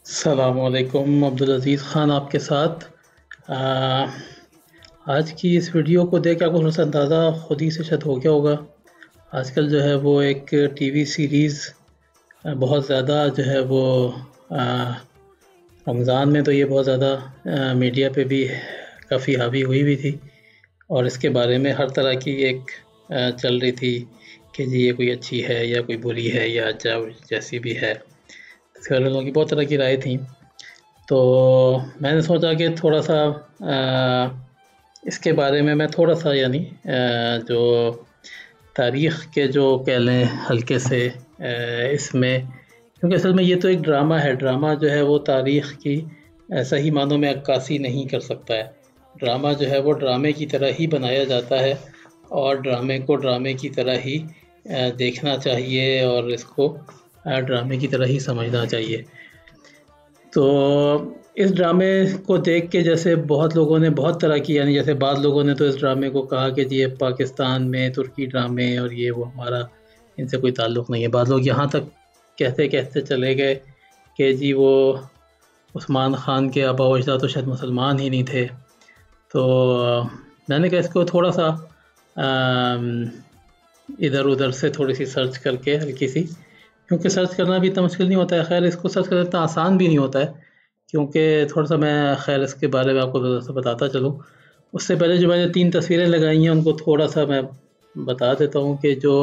السلام علیکم، عبدالعزیز خان آپ کے ساتھ۔ آ، آج کی اس ویڈیو کو دیکھ کے آپ کو تھوڑا سا اندازہ خود ہی سے شاید ہو گیا ہوگا۔ آج کل جو ہے وہ ایک ٹی وی سیریز بہت زیادہ جو ہے وہ آ، رمضان میں تو یہ بہت زیادہ میڈیا پہ بھی کافی حاوی ہوئی بھی تھی، اور اس کے بارے میں ہر طرح کی ایک چل رہی تھی کہ جی یہ کوئی اچھی ہے یا کوئی بری ہے یا جیسی بھی ہے۔ اس کے لوگوں کی بہت طرح کی رائے تھیں، تو میں نے سوچا کہ تھوڑا سا اس کے بارے میں تھوڑا سا جو تاریخ کے جو کہہ لیں ہلکے سے اس میں، کیونکہ اصل میں یہ تو ایک ڈرامہ ہے۔ ڈرامہ جو ہے وہ تاریخ کی صحیح معنوں میں عکاسی نہیں کر سکتا ہے۔ ڈرامہ جو ہے وہ ڈرامے کی طرح ہی بنایا جاتا ہے، اور ڈرامے کو ڈرامے کی طرح ہی دیکھنا چاہیے، اور اس کو ڈرامے کی طرح ہی سمجھنا چاہیے۔ تو اس ڈرامے کو دیکھ کے جیسے بہت لوگوں نے بہت طرح کی، جیسے بعض لوگوں نے تو اس ڈرامے کو کہا کہ جی یہ پاکستان میں ترکی ڈرامے اور یہ وہ ہمارا ان سے کوئی تعلق نہیں ہے۔ بعض لوگ یہاں تک کہتے کہتے چلے گئے کہ جی وہ عثمان خان کے آبا و اجداد تو شاید مسلمان ہی نہیں تھے۔ تو میں نے کہا اس کو تھوڑا سا ادھر ادھر سے تھوڑی سی سرچ کر کے ہلکی سی، کیونکہ سرچ کرنا بھی اتنا مشکل نہیں ہوتا ہے، خیر اس کو سرچ کرنا اتنا آسان بھی نہیں ہوتا ہے، کیونکہ تھوڑا سا میں خیر اس کے بارے میں آپ کو تھوڑا سا بتاتا چلوں۔ اس سے پہلے جو میں نے 3 تصویریں لگائی ہیں ان کو تھوڑا سا میں بتا دیتا ہوں کہ جو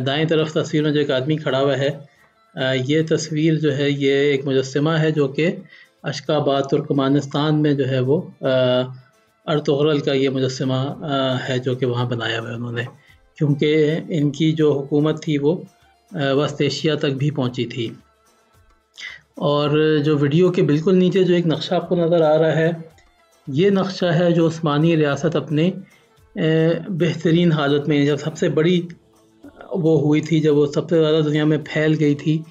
دائیں طرف تصویر میں جو ایک آدمی کھڑا ہوا ہے، یہ تصویر جو ہے یہ ایک مجسمہ ہے جو کہ اشکاباد ترکمانستان میں جو ہے وہ ارطغرل کا یہ مجسمہ ہے جو کہ وہاں بنایا ہوا ہے انہوں نے، کیونکہ ان کی جو حکومت تھی وہ وسط ایشیا تک بھی پہنچی تھی۔ اور جو ویڈیو کے بالکل نیچے جو ایک نقشہ آپ کو نظر آ رہا ہے، یہ نقشہ ہے جو عثمانی ریاست اپنے بہترین حالت میں، جب سب سے بڑی وہ ہوئی تھی، جب وہ سب سے زیادہ دنیا میں پھیل گئی تھی،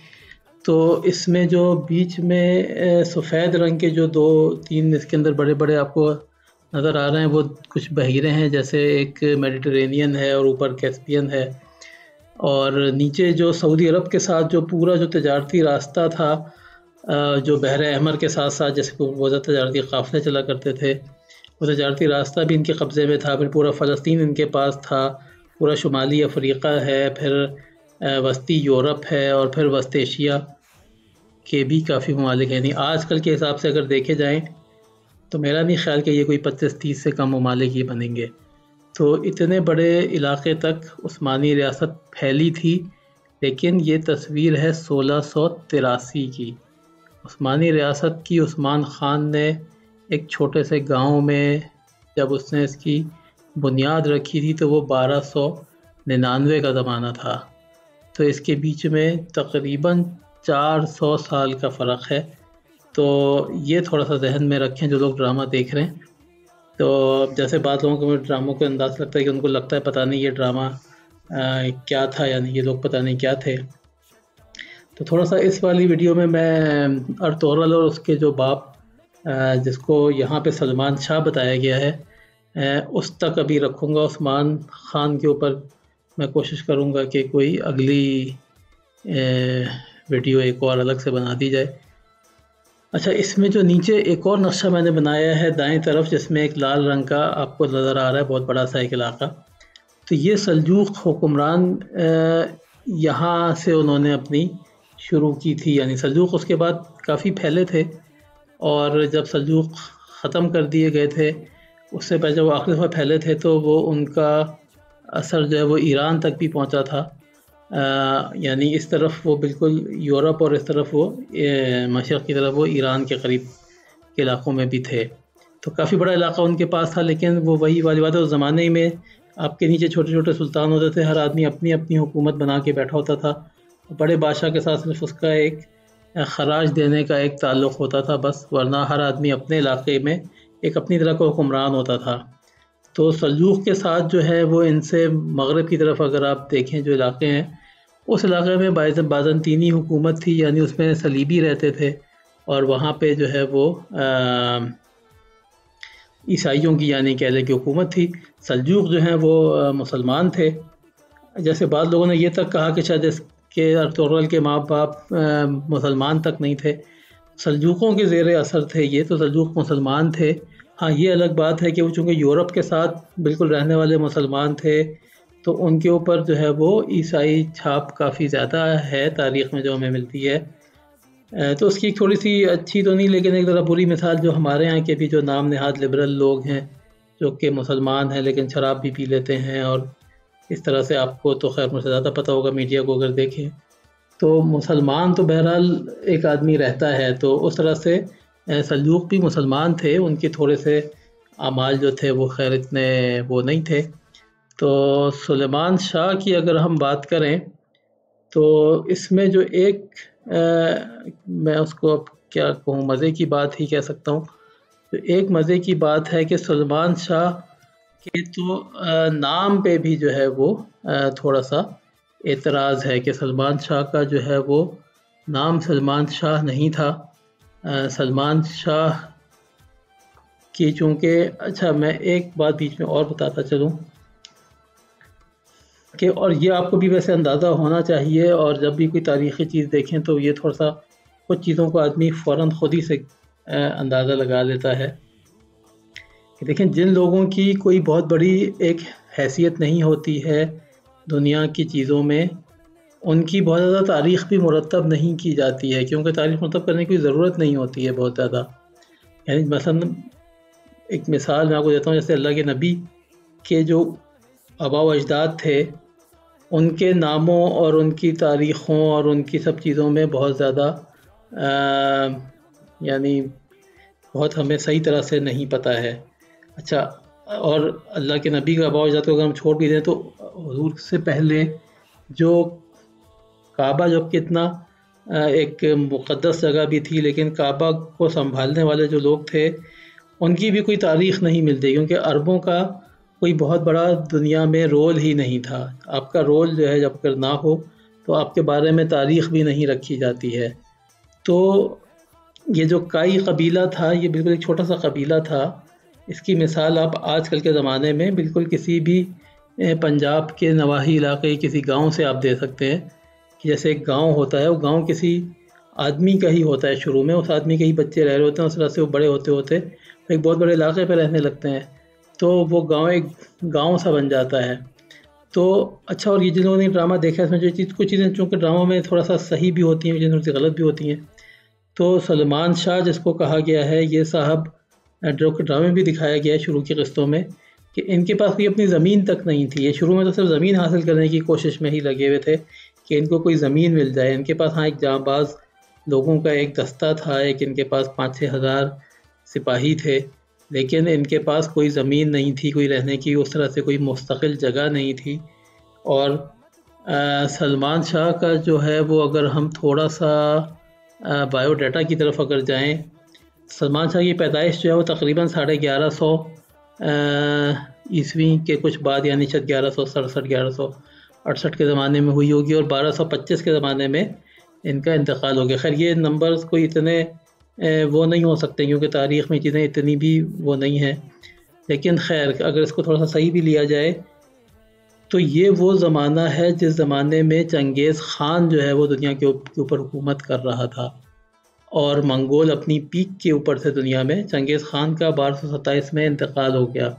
تو اس میں جو بیچ میں سفید رنگ کے جو 2-3 اس کے اندر بڑے بڑے آپ کو نظر آ رہے ہیں، وہ کچھ بحیرے ہیں، جیسے ایک میڈیٹرینین ہے اور اوپر کیسپین ہے، اور نیچے جو سعودی عرب کے ساتھ جو پورا جو تجارتی راستہ تھا، جو بحر احمر کے ساتھ ساتھ جیسے بہت زیادہ تجارتی قافلے چلا کرتے تھے، وہ تجارتی راستہ بھی ان کے قبضے میں تھا۔ پھر پورا فلسطین ان کے پاس تھا، پورا شمالی افریقہ ہے، پھر وسطی یورپ ہے، اور پھر وسط ایشیا کے بھی کافی ممالک ہیں۔ یعنی آج کل کے حساب سے اگر دیکھے جائیں تو میرا نہیں خیال کہ یہ کوئی 25-30 سے کم ممالک ہی بنیں گے۔ تو اتنے بڑے علاقے تک عثمانی ریاست پھیلی تھی، لیکن یہ تصویر ہے 1683 کی، عثمانی ریاست کی۔ عثمان خان نے ایک چھوٹے سے گاؤں میں جب اس نے اس کی بنیاد رکھی تھی تو وہ 1299 کا زمانہ تھا، تو اس کے بیچ میں تقریباً 400 سال کا فرق ہے۔ تو یہ تھوڑا سا ذہن میں رکھیں جو لوگ ڈرامہ دیکھ رہے ہیں۔ تو جیسے بعض لوگوں کو ڈراموں کا انداز لگتا ہے کہ ان کو لگتا ہے پتہ نہیں یہ ڈرامہ کیا تھا، یہ لوگ پتہ نہیں کیا تھے۔ تو تھوڑا سا اس والی ویڈیو میں ارطغرل اور اس کے جو باپ، جس کو یہاں پہ سلمان شاہ بتایا گیا ہے، اس تک ابھی رکھوں گا۔ عثمان خان کے اوپر میں کوشش کروں گا کہ کوئی اگلی ویڈیو ایک اور الگ سے بنا دی جائے۔ اچھا، اس میں جو نیچے ایک اور نقشہ میں نے بنایا ہے دائیں طرف، جس میں ایک لال رنگ کا آپ کو نظر آ رہا ہے بہت بڑا سا ایک علاقہ، تو یہ سلجوق حکمران یہاں سے انہوں نے اپنی شروع کی تھی۔ یعنی سلجوق اس کے بعد کافی پھیلے تھے، اور جب سلجوق ختم کر دیے گئے تھے، اس سے پہلے جب وہ آخری دفعہ پھیلے تھے تو وہ ان کا اثر جو ہے وہ ایران تک بھی پہنچا تھا۔ یعنی اس طرف وہ بالکل یورپ، اور اس طرف وہ مشرق کی طرف وہ ایران کے قریب کے علاقوں میں بھی تھے، تو کافی بڑا علاقہ ان کے پاس تھا۔ لیکن وہ وہی والی بات ہے، اس زمانے میں آپ کے نیچے چھوٹے چھوٹے سلطان ہوتے تھے، ہر آدمی اپنی اپنی حکومت بنا کے بیٹھا ہوتا تھا، بڑے بادشاہ کے ساتھ صرف اس کا ایک خراج دینے کا ایک تعلق ہوتا تھا بس، ورنہ ہر آدمی اپنے علاقے میں ایک اپنی طرح کا حکمران ہوتا تھا۔ تو سلجوق کے ساتھ جو ہے وہ ان سے مغرب کی طرف اگر آپ دیکھیں جو علاقے ہیں، اس علاقے میں بازنطینی حکومت تھی، یعنی اس میں صلیبی رہتے تھے، اور وہاں پہ جو ہے وہ عیسائیوں کی یعنی کہہ لیں کہ حکومت تھی۔ سلجوق جو ہیں وہ مسلمان تھے۔ جیسے بعض لوگوں نے یہ تک کہا کہ شاید اس کے ارطغرل کے ماں باپ مسلمان تک نہیں تھے، سلجوقوں کے زیر اثر تھے یہ، تو سلجوق مسلمان تھے۔ ہاں یہ الگ بات ہے کہ وہ چونکہ یورپ کے ساتھ بالکل رہنے والے مسلمان تھے، تو ان کے اوپر جو ہے وہ عیسائی چھاپ کافی زیادہ ہے تاریخ میں جو ہمیں ملتی ہے۔ تو اس کی تھوڑی سی اچھی تو نہیں، لیکن ایک ذرا بری مثال جو ہمارے یہاں کے بھی جو نام نہاد لبرل لوگ ہیں جو کہ مسلمان ہیں لیکن شراب بھی پی لیتے ہیں، اور اس طرح سے آپ کو تو خیر مجھ سے زیادہ پتہ ہوگا میڈیا کو اگر دیکھیں تو مسلمان تو بہرحال ایک آدمی رہتا ہے، تو اس طرح سے سلجوق بھی مسلمان تھے، ان کے تھوڑے سے اعمال جو تھے وہ خیر اتنے وہ نہیں تھے۔ تو سلیمان شاہ کی اگر ہم بات کریں تو اس میں جو ایک میں اس کو اب کیا کہوں، مزے کی بات ہی کہہ سکتا ہوں، تو ایک مزے کی بات ہے کہ سلیمان شاہ کے تو نام پہ بھی جو ہے وہ تھوڑا سا اعتراض ہے کہ سلیمان شاہ کا جو ہے وہ نام سلیمان شاہ نہیں تھا۔ سلیمان شاہ کی چونکہ اچھا میں ایک بات بیچ میں اور بتاتا چلوں کہ، اور یہ آپ کو بھی ویسے اندازہ ہونا چاہیے، اور جب بھی کوئی تاریخی چیز دیکھیں تو یہ تھوڑا سا کچھ چیزوں کو آدمی فوراً خود ہی سے اندازہ لگا لیتا ہے کہ دیکھیں جن لوگوں کی کوئی بہت بڑی ایک حیثیت نہیں ہوتی ہے دنیا کی چیزوں میں، ان کی بہت زیادہ تاریخ بھی مرتب نہیں کی جاتی ہے، کیونکہ تاریخ مرتب کرنے کی ضرورت نہیں ہوتی ہے بہت زیادہ۔ یعنی مثلاً ایک مثال میں آپ کو دیتا ہوں، جیسے اللہ کے نبی کے جو آباء و اجداد تھے، ان کے ناموں اور ان کی تاریخوں اور ان کی سب چیزوں میں بہت زیادہ یعنی بہت ہمیں صحیح طرح سے نہیں پتہ ہے۔ اچھا، اور اللہ کے نبی کا آباء و اجداد کو اگر ہم چھوڑ بھی دیں تو حضور سے پہلے جو کعبہ جو کتنا ایک مقدس جگہ بھی تھی، لیکن کعبہ کو سنبھالنے والے جو لوگ تھے ان کی بھی کوئی تاریخ نہیں ملتی، کیونکہ عربوں کا کوئی بہت بڑا دنیا میں رول ہی نہیں تھا۔ آپ کا رول جو ہے جب اگر نہ ہو تو آپ کے بارے میں تاریخ بھی نہیں رکھی جاتی ہے۔ تو یہ جو کائی قبیلہ تھا یہ بالکل ایک چھوٹا سا قبیلہ تھا، اس کی مثال آپ آج کل کے زمانے میں بالکل کسی بھی پنجاب کے نواحی علاقے کسی گاؤں سے آپ دے سکتے ہیں کہ جیسے ایک گاؤں ہوتا ہے، وہ گاؤں کسی آدمی کا ہی ہوتا ہے، شروع میں اس آدمی کے ہی بچے رہ رہے ہوتے ہیں، اس طرح سے وہ بڑے ہوتے ہوتے ایک بہت بڑے علاقے پہ رہنے لگتے ہیں، تو وہ گاؤں ایک گاؤں سا بن جاتا ہے۔ تو اچھا، اور یہ جن لوگوں نے ڈرامہ دیکھا ہے اس میں جو چیز کچھ چیزیں چونکہ ڈراموں میں تھوڑا سا صحیح بھی ہوتی ہیں، جن سے غلط بھی ہوتی ہیں، تو سلیمان شاہ جس کو کہا گیا ہے یہ صاحب جو کہ ڈرامے بھی دکھایا گیا ہے شروع کی قسطوں میں کہ ان کے پاس کوئی اپنی زمین تک نہیں تھی، یہ شروع میں تو صرف زمین حاصل کرنے کی کوشش میں ہی لگے ہوئے تھے کہ ان کو کوئی زمین مل جائے۔ ان کے پاس ہاں ایک جاں باز لوگوں کا ایک دستہ تھا، ایک ان کے پاس 5-6 ہزار سپاہی تھے، لیکن ان کے پاس کوئی زمین نہیں تھی، کوئی رہنے کی اس طرح سے کوئی مستقل جگہ نہیں تھی۔ اور سلیمان شاہ کا جو ہے وہ اگر ہم تھوڑا سا بایو ڈیٹا کی طرف اگر جائیں، سلیمان شاہ کی پیدائش جو ہے وہ تقریباً 1150 عیسوی کے کچھ بعد، یعنی شاید 1167-1168 کے زمانے میں ہوئی ہوگی، اور 1225 کے زمانے میں ان کا انتقال ہو گیا۔ خیر یہ نمبرز کوئی اتنے وہ نہیں ہو سکتے کیونکہ تاریخ میں چیزیں اتنی بھی وہ نہیں ہیں، لیکن خیر اگر اس کو تھوڑا سا صحیح بھی لیا جائے تو یہ وہ زمانہ ہے جس زمانے میں چنگیز خان جو ہے وہ دنیا کے اوپر حکومت کر رہا تھا، اور منگول اپنی پیک کے اوپر تھے دنیا میں۔ چنگیز خان کا 1227 میں انتقال ہو گیا،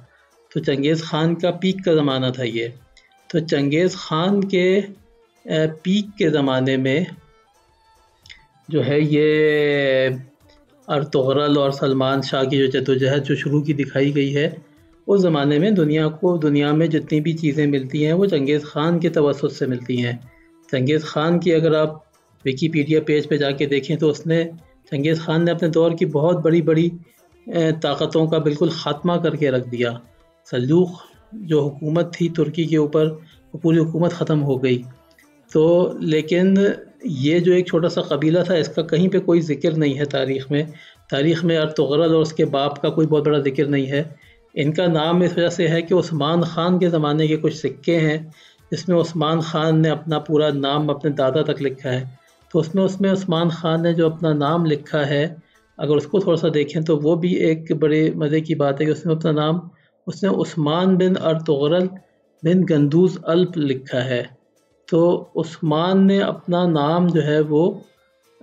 تو چنگیز خان کا پیک کا زمانہ تھا یہ۔ تو چنگیز خان کے پیک کے زمانے میں جو ہے یہ ارطغرل اور سلیمان شاہ کی جو جدوجہد جو شروع کی دکھائی گئی ہے، اس زمانے میں دنیا میں جتنی بھی چیزیں ملتی ہیں وہ چنگیز خان کے توسط سے ملتی ہیں۔ چنگیز خان کی اگر آپ ویکیپیڈیا پیج پہ جا کے دیکھیں تو چنگیز خان نے اپنے دور کی بہت بڑی بڑی طاقتوں کا بالکل خاتمہ کر کے رکھ دیا۔ سلجوق جو حکومت تھی ترکی کے اوپر، وہ پوری حکومت ختم ہو گئی۔ تو لیکن یہ جو ایک چھوٹا سا قبیلہ تھا اس کا کہیں پہ کوئی ذکر نہیں ہے تاریخ میں ارطغرل اور اس کے باپ کا کوئی بہت بڑا ذکر نہیں ہے۔ ان کا نام اس وجہ سے ہے کہ عثمان خان کے زمانے کے کچھ سکے ہیں جس میں عثمان خان نے اپنا پورا نام اپنے دادا تک لکھا ہے، تو اس میں عثمان خان نے جو اپنا نام لکھا ہے اگر اس کو تھوڑا سا دیکھیں تو وہ بھی ایک بڑے مزے کی بات ہے کہ اس میں اپنا نام اس نے عثمان بن ارطغرل بن گندوز الپ لکھا ہے۔ تو عثمان نے اپنا نام جو ہے وہ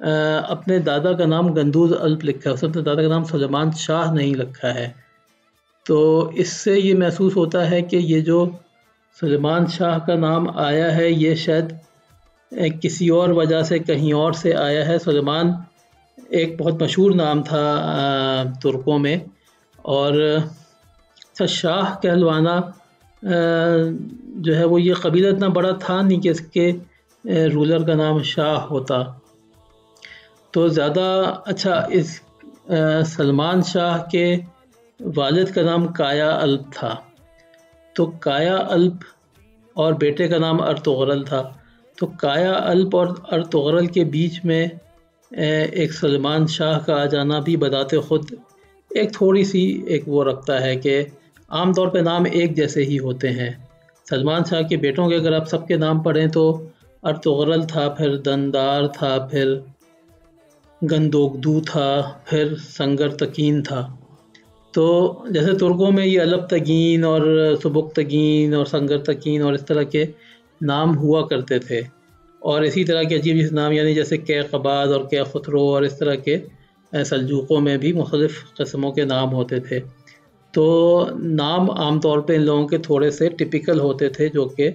اپنے دادا کا نام گندوز الپ لکھا ہے، اس نے اپنے دادا کا نام سلیمان شاہ نہیں لکھا ہے۔ تو اس سے یہ محسوس ہوتا ہے کہ یہ جو سلیمان شاہ کا نام آیا ہے یہ شاید کسی اور وجہ سے کہیں اور سے آیا ہے۔ سلیمان ایک بہت مشہور نام تھا ترکوں میں، اور شاہ کہلوانا جو ہے وہ یہ قبیلہ اتنا بڑا تھا نہیں کہ اس کے رولر کا نام شاہ ہوتا، تو زیادہ اچھا اس سلمان شاہ کے والد کا نام کایا الپ تھا، تو کایا الپ اور بیٹے کا نام ارطغرل تھا، تو کایا الپ اور ارطغرل کے بیچ میں ایک سلمان شاہ کا آ جانا بھی بذات خود ایک تھوڑی سی ایک وہ رکھتا ہے کہ عام طور پہ نام ایک جیسے ہی ہوتے ہیں۔ سلمان شاہ کے بیٹوں کے اگر آپ سب کے نام پڑھیں تو ارطغرل تھا، پھر دندار تھا، پھر گندوگدو تھا، پھر سنگر تکین تھا۔ تو جیسے ترکوں میں یہ الپ تگین اور سبک تگین اور سنگر تکین اور اس طرح کے نام ہوا کرتے تھے، اور اسی طرح کے عجیب عجیب نام یعنی جیسے کہ قباد اور کہ خسرو اور اس طرح کے سلجوقوں میں بھی مختلف قسموں کے نام ہوتے تھے۔ تو نام عام طور پہ ان لوگوں کے تھوڑے سے ٹپیکل ہوتے تھے جو کہ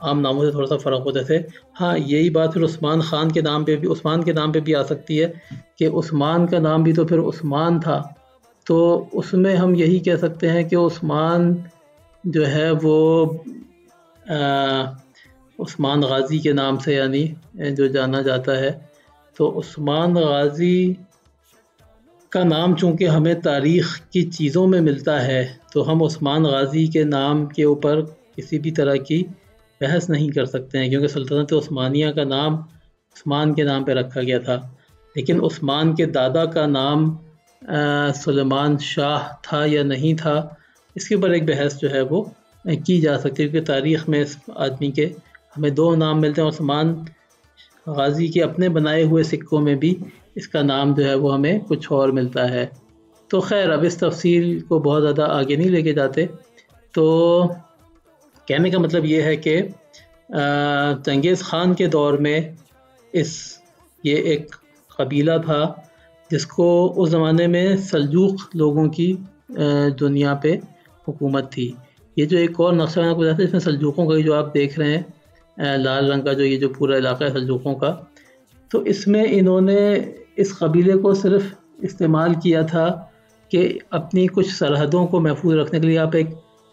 عام ناموں سے تھوڑا سا فرق ہوتے تھے۔ ہاں یہی بات پھر عثمان خان کے نام پہ بھی عثمان کے نام پہ بھی آ سکتی ہے کہ عثمان کا نام بھی تو پھر عثمان تھا، تو اس میں ہم یہی کہہ سکتے ہیں کہ عثمان جو ہے وہ عثمان غازی کے نام سے یعنی جو جانا جاتا ہے، تو عثمان غازی کا نام چونکہ ہمیں تاریخ کی چیزوں میں ملتا ہے تو ہم عثمان غازی کے نام کے اوپر کسی بھی طرح کی بحث نہیں کر سکتے ہیں، کیونکہ سلطنت عثمانیہ کا نام عثمان کے نام پہ رکھا گیا تھا، لیکن عثمان کے دادا کا نام سلیمان شاہ تھا یا نہیں تھا اس کے اوپر ایک بحث جو ہے وہ کی جا سکتی ہے، کیونکہ تاریخ میں اس آدمی کے ہمیں دو نام ملتے ہیں۔ عثمان غازی کے اپنے بنائے ہوئے سکوں میں بھی اس کا نام جو ہے وہ ہمیں کچھ اور ملتا ہے۔ تو خیر اب اس تفصیل کو بہت زیادہ آگے نہیں لے کے جاتے، تو کہنے کا مطلب یہ ہے کہ چنگیز خان کے دور میں یہ ایک قبیلہ تھا جس کو اس زمانے میں سلجوق لوگوں کی دنیا پہ حکومت تھی۔ یہ جو ایک اور نقشہ میں بتاتا ہے اس میں سلجوقوں کا جو آپ دیکھ رہے ہیں لال رنگ کا جو یہ جو پورا علاقہ ہے سلجوقوں کا، تو اس میں انہوں نے اس قبیلے کو صرف استعمال کیا تھا کہ اپنی کچھ سرحدوں کو محفوظ رکھنے کے لیے آپ ایک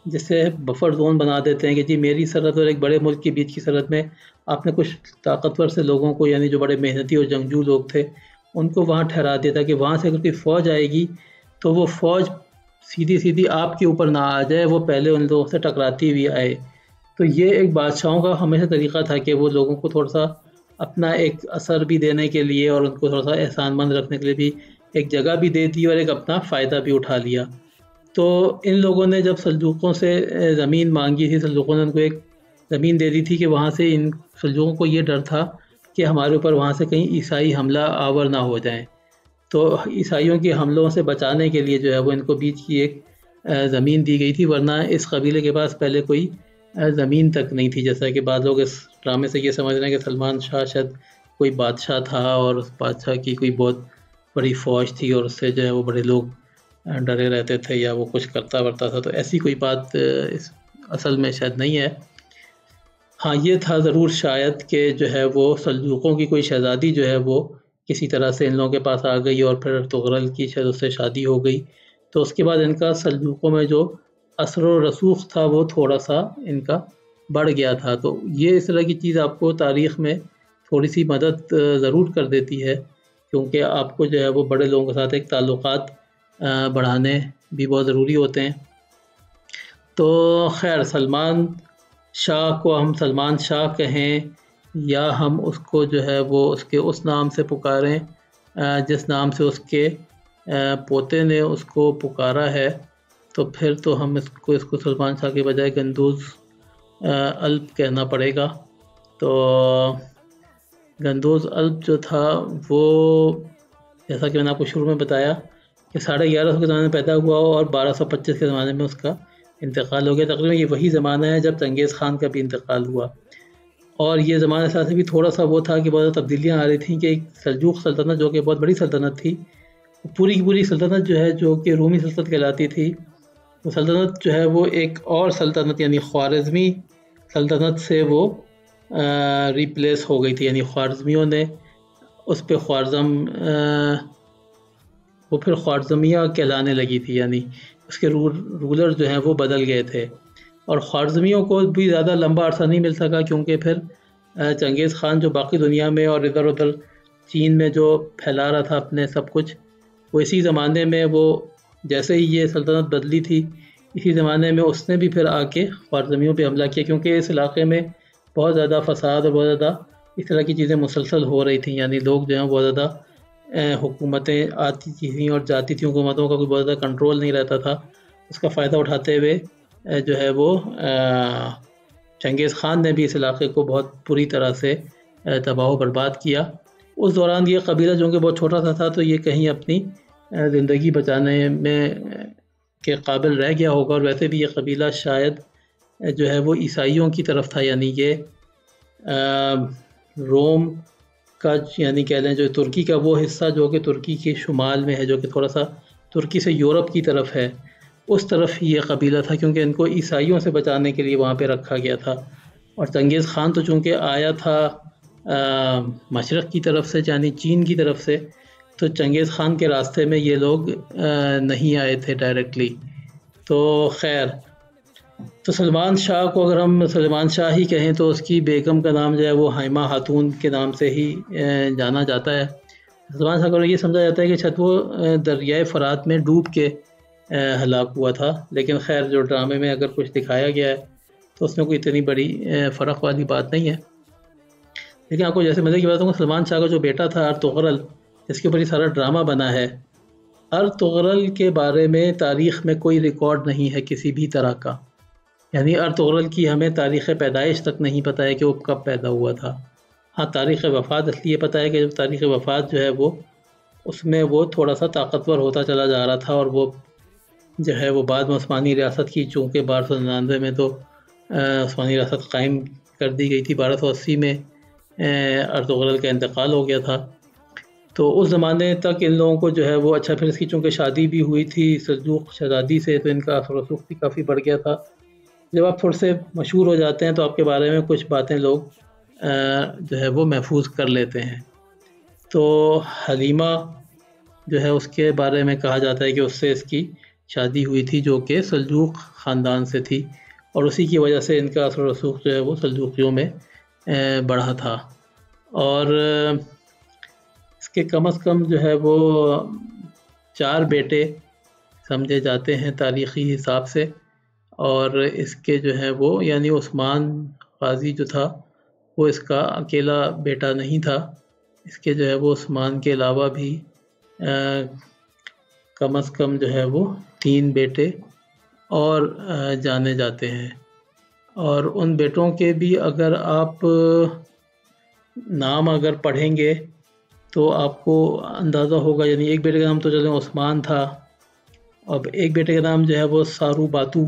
جیسے بفر زون بنا دیتے ہیں کہ جی میری سرحد اور ایک بڑے ملک کے بیچ کی سرحد میں آپ نے کچھ طاقتور سے لوگوں کو یعنی جو بڑے محنتی اور جنگجو لوگ تھے ان کو وہاں ٹھہرا دیا تھا کہ وہاں سے اگر کوئی فوج آئے گی تو وہ فوج سیدھی آپ کے اوپر نہ آ جائے، وہ پہلے ان لوگوں سے ٹکراتی ہوئی آئے۔ تو یہ ایک بادشاہوں کا ہمیشہ طریقہ تھا کہ وہ لوگوں کو تھوڑا سا اپنا ایک اثر بھی دینے کے لیے اور ان کو تھوڑا سا احسان مند رکھنے کے لیے بھی ایک جگہ بھی دے دی اور ایک اپنا فائدہ بھی اٹھا لیا۔ تو ان لوگوں نے جب سلجوقوں سے زمین مانگی تھی، سلجوقوں نے ان کو ایک زمین دے دی تھی کہ وہاں سے ان سلجوقوں کو یہ ڈر تھا کہ ہمارے اوپر وہاں سے کہیں عیسائی حملہ آور نہ ہو جائیں، تو عیسائیوں کے حملوں سے بچانے کے لیے جو ہے وہ ان کو بیچ کی ایک زمین دی گئی تھی، ورنہ اس قبیلے کے پاس پہلے کوئی زمین تک نہیں تھی۔ جیسا کہ بعض لوگ اس ڈرامے سے یہ سمجھ رہے ہیں کہ سلمان شاہ شاید کوئی بادشاہ تھا اور اس بادشاہ کی کوئی بہت بڑی فوج تھی اور اس سے جو ہے وہ بڑے لوگ ڈرے رہتے تھے یا وہ کچھ کرتا ورتا تھا، تو ایسی کوئی بات اصل میں شاید نہیں ہے۔ ہاں یہ تھا ضرور شاید کہ جو ہے وہ سلجوقوں کی کوئی شہزادی جو ہے وہ کسی طرح سے ان لوگوں کے پاس آ گئی اور پھر ارطغرل کی شاید اس سے شادی ہو گئی، تو اس کے بعد ان کا سلجوقوں میں جو اثر و رسوخ تھا وہ تھوڑا سا ان کا بڑھ گیا تھا۔ تو یہ اس طرح کی چیز آپ کو تاریخ میں تھوڑی سی مدد ضرور کر دیتی ہے، کیونکہ آپ کو جو ہے وہ بڑے لوگوں کے ساتھ ایک تعلقات بڑھانے بھی بہت ضروری ہوتے ہیں۔ تو خیر سلمان شاہ کو ہم سلمان شاہ کہیں یا ہم اس کو جو ہے وہ اس کے اس نام سے پکاریں جس نام سے اس کے پوتے نے اس کو پکارا ہے، تو پھر تو ہم اس کو سلمان شاہ کے بجائے گندوز الپ کہنا پڑے گا۔ تو گندوز الپ جو تھا وہ جیسا کہ میں نے آپ کو شروع میں بتایا کہ 1150 کے زمانے میں پیدا ہوا اور 1225 کے زمانے میں اس کا انتقال ہو گیا۔ تقریباً یہ وہی زمانہ ہے جب چنگیز خان کا بھی انتقال ہوا، اور یہ زمانے کے ساتھ بھی تھوڑا سا وہ تھا کہ بہت تبدیلیاں آ رہی تھیں کہ ایک سلجوق سلطنت جو کہ بہت بڑی سلطنت تھی، پوری کی پوری سلطنت جو ہے جو کہ رومی سلطنت کہلاتی تھی، وہ سلطنت جو ہے وہ ایک اور سلطنت یعنی خوارزمی سلطنت سے وہ ریپلیس ہو گئی تھی، یعنی خوارزمیوں نے اس پہ وہ پھر خوارزمیہ کہلانے لگی تھی، یعنی اس کے رولر جو ہیں وہ بدل گئے تھے، اور خوارزمیوں کو بھی زیادہ لمبا عرصہ نہیں مل سکا کیونکہ پھر چنگیز خان جو باقی دنیا میں اور ادھر ادھر چین میں جو پھیلا رہا تھا اپنے سب کچھ، وہ اسی زمانے میں وہ جیسے ہی یہ سلطنت بدلی تھی اسی زمانے میں اس نے بھی پھر آ کے خوارزمیوں پہ حملہ کیا، کیونکہ اس علاقے میں بہت زیادہ فساد اور بہت زیادہ اس طرح کی چیزیں مسلسل ہو رہی تھیں، یعنی لوگ جو ہیں بہت زیادہ حکومتیں آتی تھیں اور جاتی تھیں، حکومتوں کا کوئی بہت زیادہ کنٹرول نہیں رہتا تھا، اس کا فائدہ اٹھاتے ہوئے جو ہے وہ چنگیز خان نے بھی اس علاقے کو بہت بری طرح سے تباہ و برباد کیا۔ اس دوران یہ قبیلہ جو کہ بہت چھوٹا سا تھا تو یہ کہیں اپنی زندگی بچانے میں کے قابل رہ گیا ہوگا، اور ویسے بھی یہ قبیلہ شاید جو ہے وہ عیسائیوں کی طرف تھا، یعنی یہ روم کا یعنی کہہ لیں جو ترکی کا وہ حصہ جو کہ ترکی کے شمال میں ہے، جو کہ تھوڑا سا ترکی سے یورپ کی طرف ہے، اس طرف یہ قبیلہ تھا، کیونکہ ان کو عیسائیوں سے بچانے کے لیے وہاں پہ رکھا گیا تھا۔ اور چنگیز خان تو چونکہ آیا تھا مشرق کی طرف سے یعنی چین کی طرف سے، تو چنگیز خان کے راستے میں یہ لوگ نہیں آئے تھے ڈائریکٹلی۔ تو خیر، تو سلمان شاہ کو اگر ہم سلمان شاہ ہی کہیں تو اس کی بیگم کا نام جو ہے وہ حائمہ خاتون کے نام سے ہی جانا جاتا ہے۔ سلمان شاہ کو یہ سمجھا جاتا ہے کہ شاید وہ دریائے فرات میں ڈوب کے ہلاک ہوا تھا، لیکن خیر جو ڈرامے میں اگر کچھ دکھایا گیا ہے تو اس میں کوئی اتنی بڑی فرق والی بات نہیں ہے۔ لیکن آپ کو جیسے مزے کی بات ہوں، سلمان شاہ کا جو بیٹا تھا ارطغرل، جس کے اوپر یہ سارا ڈرامہ بنا ہے، ارطغرل کے بارے میں تاریخ میں کوئی ریکارڈ نہیں ہے کسی بھی طرح کا، یعنی ارطغرل کی ہمیں تاریخ پیدائش تک نہیں پتہ ہے کہ وہ کب پیدا ہوا تھا۔ ہاں تاریخ وفات اس لیے پتہ ہے کہ جب تاریخ وفات جو ہے وہ اس میں وہ تھوڑا سا طاقتور ہوتا چلا جا رہا تھا، اور وہ جو ہے وہ بعد میں عثمانی ریاست کی، چونکہ 1299 میں تو عثمانی ریاست قائم کر دی گئی تھی، 1280 میں ارطغرل کا انتقال ہو گیا تھا، تو اس زمانے تک ان لوگوں کو جو ہے وہ اچھا، پھر اس کی چونکہ شادی بھی ہوئی تھی سلجوق شہزادی سے، تو ان کا اثر و رسوخ بھی کافی بڑھ گیا تھا۔ جب آپ تھوڑے سے مشہور ہو جاتے ہیں تو آپ کے بارے میں کچھ باتیں لوگ جو ہے وہ محفوظ کر لیتے ہیں۔ تو حلیمہ جو ہے اس کے بارے میں کہا جاتا ہے کہ اس سے اس کی شادی ہوئی تھی، جو کہ سلجوق خاندان سے تھی، اور اسی کی وجہ سے ان کا اثر و رسوخ جو ہے وہ سلجوقیوں میں بڑھا تھا۔ اور اس کے کم از کم جو ہے وہ 4 بیٹے سمجھے جاتے ہیں تاریخی حساب سے، اور اس کے جو ہے وہ یعنی عثمان غازی جو تھا وہ اس کا اکیلا بیٹا نہیں تھا، اس کے جو ہے وہ عثمان کے علاوہ بھی کم از کم جو ہے وہ 3 بیٹے اور جانے جاتے ہیں، اور ان بیٹوں کے بھی اگر آپ نام اگر پڑھیں گے تو آپ کو اندازہ ہوگا، یعنی ایک بیٹے کا نام تو چلیں عثمان تھا، اب ایک بیٹے کا نام جو ہے وہ سارو باتو،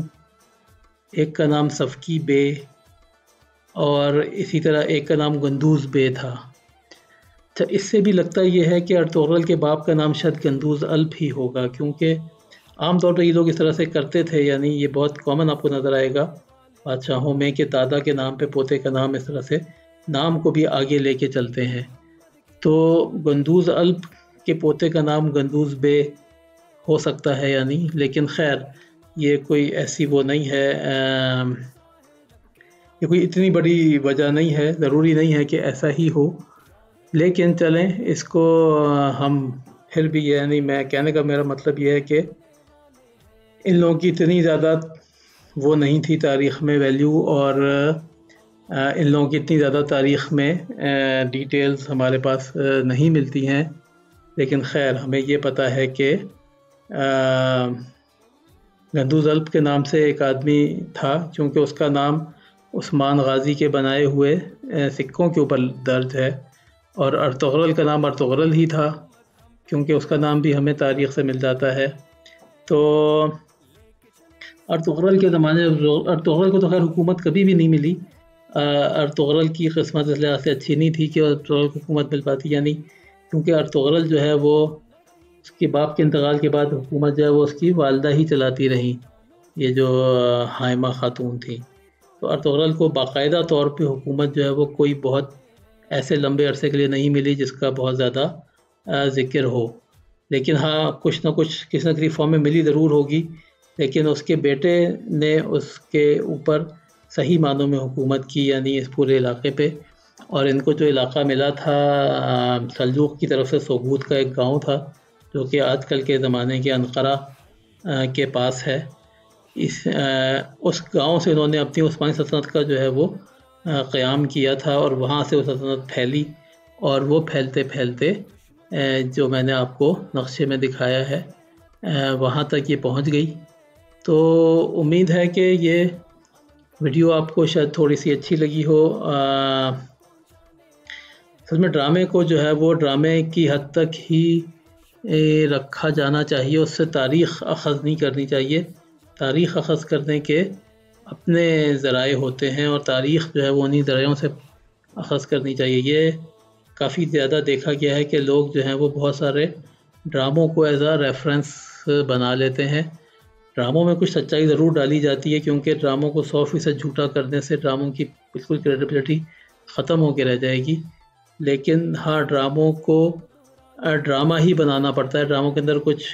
ایک کا نام صفکی بے، اور اسی طرح ایک کا نام گندوز بے تھا۔ اچھا، اس سے بھی لگتا یہ ہے کہ ارطغرل کے باپ کا نام شاید گندوز الپ ہی ہوگا، کیونکہ عام طور پر یہ لوگ اس طرح سے کرتے تھے، یعنی یہ بہت کامن آپ کو نظر آئے گا بادشاہوں میں کہ دادا کے نام پہ پوتے کا نام اس طرح سے نام کو بھی آگے لے کے چلتے ہیں۔ تو گندوز الپ کے پوتے کا نام گندوز بے ہو سکتا ہے یعنی، لیکن خیر یہ کوئی ایسی وہ نہیں ہے، یہ کوئی اتنی بڑی وجہ نہیں ہے، ضروری نہیں ہے کہ ایسا ہی ہو، لیکن چلیں اس کو ہم پھر بھی، یعنی میں کہنے کا میرا مطلب یہ ہے کہ ان لوگوں کی اتنی زیادہ وہ نہیں تھی تاریخ میں ویلیو، اور ان لوگوں کی اتنی زیادہ تاریخ میں ڈیٹیلز ہمارے پاس نہیں ملتی ہیں، لیکن خیر ہمیں یہ پتہ ہے کہ گندوز الپ کے نام سے ایک آدمی تھا، چونکہ اس کا نام عثمان غازی کے بنائے ہوئے سکوں کے اوپر درج ہے، اور ارطغرل کا نام ارطغرل ہی تھا، کیونکہ اس کا نام بھی ہمیں تاریخ سے مل جاتا ہے۔ تو ارطغرل کے زمانے، ارطغرل کو تو خیر حکومت کبھی بھی نہیں ملی، ارطغرل کی قسمت اس لحاظ سے اچھی نہیں تھی کہ ارطغرل کو حکومت مل پاتی، یعنی کیونکہ ارطغرل جو ہے وہ اس کے باپ کے انتقال کے بعد حکومت جو ہے وہ اس کی والدہ ہی چلاتی رہیں، یہ جو حائمہ خاتون تھیں، تو ارطغرل کو باقاعدہ طور پہ حکومت جو ہے وہ کوئی بہت ایسے لمبے عرصے کے لیے نہیں ملی جس کا بہت زیادہ ذکر ہو، لیکن ہاں کچھ نہ کچھ کسی نہ کسی فارم میں ملی ضرور ہوگی، لیکن اس کے بیٹے نے اس کے اوپر صحیح معنوں میں حکومت کی، یعنی اس پورے علاقے پہ. اور ان کو جو علاقہ ملا تھا سلجوق کی طرف سے، سوگوت کا ایک گاؤں تھا جو کہ آج کل کے زمانے کے انقرہ کے پاس ہے، اس گاؤں سے انہوں نے اپنی عثمانی سلطنت کا جو ہے وہ قیام کیا تھا، اور وہاں سے وہ سلطنت پھیلی، اور وہ پھیلتے پھیلتے جو میں نے آپ کو نقشے میں دکھایا ہے وہاں تک یہ پہنچ گئی. تو امید ہے کہ یہ ویڈیو آپ کو شاید تھوڑی سی اچھی لگی ہو. اصل میں ڈرامے کو جو ہے وہ ڈرامے کی حد تک ہی رکھا جانا چاہیے، اس سے تاریخ اخذ نہیں کرنی چاہیے. تاریخ اخذ کرنے کے اپنے ذرائع ہوتے ہیں، اور تاریخ جو ہے وہ انہی ذرائعوں سے اخذ کرنی چاہیے. یہ کافی زیادہ دیکھا گیا ہے کہ لوگ جو ہیں وہ بہت سارے ڈراموں کو ایز اے ریفرنس بنا لیتے ہیں. ڈراموں میں کچھ سچائی ضرور ڈالی جاتی ہے، کیونکہ ڈراموں کو 100% جھوٹا کرنے سے ڈراموں کی بالکل کریڈیبلٹی ختم ہو کے رہ جائے گی. لیکن ہاں ڈراموں کو ڈرامہ ہی بنانا پڑتا ہے، ڈراموں کے اندر کچھ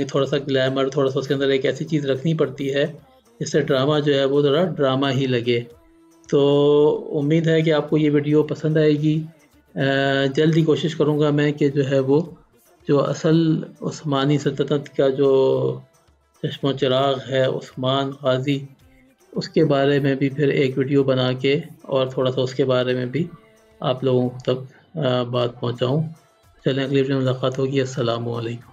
تھوڑا سا گلیمر، تھوڑا سا اس کے اندر ایک ایسی چیز رکھنی پڑتی ہے جس سے ڈرامہ جو ہے وہ ذرا ڈرامہ ہی لگے. تو امید ہے کہ آپ کو یہ ویڈیو پسند آئے گی. جلدی کوشش کروں گا میں کہ جو ہے وہ جو اصل عثمانی سلطنت کا جو چشم و چراغ ہے عثمان غازی، اس کے بارے میں بھی پھر ایک ویڈیو بنا کے اور تھوڑا سا اس کے بارے میں بھی آپ لوگوں تک بات پہنچاؤں. چلیں اگلی ویڈیو میں ملاقات ہوگی. السلام علیکم.